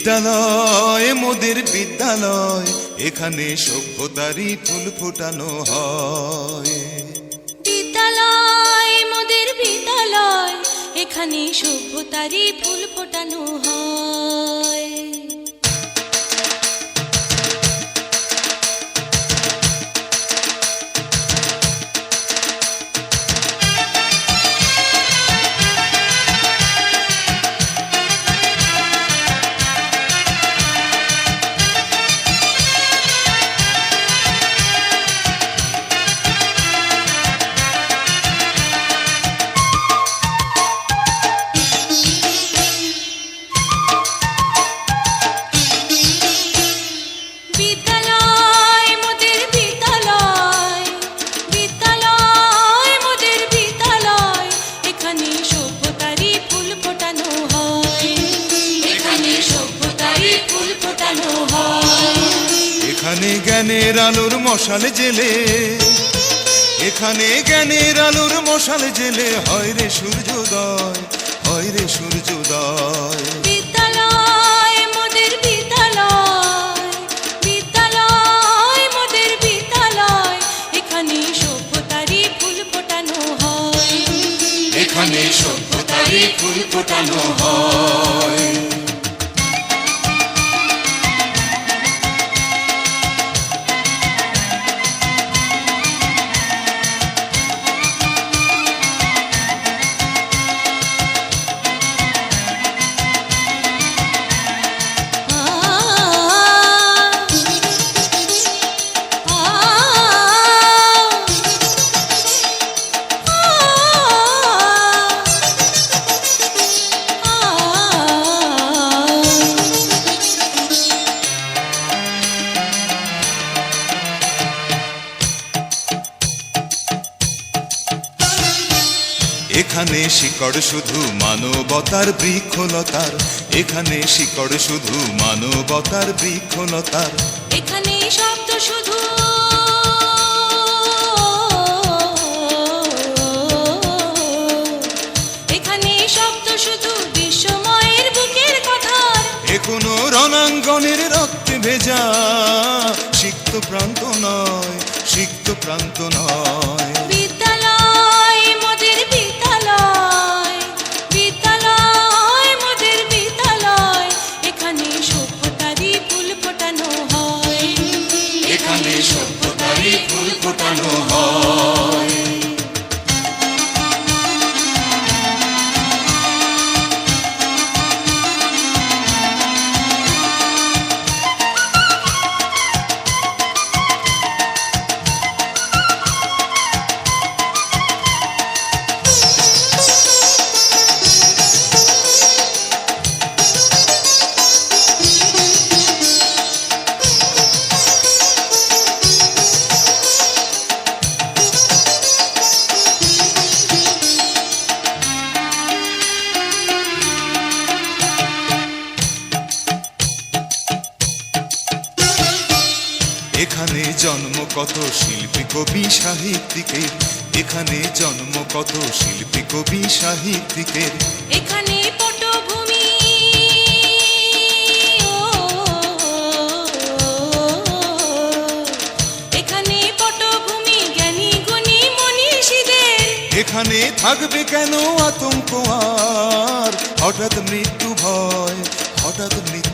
বিদ্যালয় মোদের বিদ্যালয়, এখানে সভ্যতারই ফুল ফোটানো হয়। বিদ্যালয় মোদের বিদ্যালয়, এখানে সভ্যতারই ফুল ফোটানো হয়। এখানে জ্ঞানের আলোর মশাল জেলে, এখানে জ্ঞানের আলোর মশাল জেলে হয় রে সূর্যোদয়, হয় রে সূর্যোদয়। বিদ্যালয় মোদের বিদ্যালয়, বিদ্যালয় মোদের বিদ্যালয়, এখানে সভ্যতারই ফুল ফোটানো হয়। এখানে সভ্যতারই ফুল ফোটানো হয়। এখানে শিকড় শুধু মানবতার বৃক্ষলতার, এখানে শিকড় শুধু মানবতার বৃক্ষলতার। এখানে শব্দ শুধু এখানে শব্দ শুধু বিশ্বময়ের বুকের কথার। এখনো রণাঙ্গনের রক্তে ভেজা সিক্ত প্রান্ত নয়, সিক্ত প্রান্ত নয়। বিদ্যালয় মোদের বিদ্যালয়, বিদ্যালয় মোদের বিদ্যালয়, এখানে সভ্যতারই ফুল ফোটানো হয়। এখানে সভ্যতারই ফুল ফোটানো হয়। এখানে জন্ম কত শিল্পী কবি সাহিত্যিকের, এখানে জন্ম কত শিল্পী কবি সাহিত্যিকের। এখানে পটভূমি এখানে পটভূমি জ্ঞানী গুণী মনীষীদের। এখানে থাকবে কেন আতঙ্ক আর হঠাৎ মৃত্যু ভয়, হঠাৎ মৃত্যু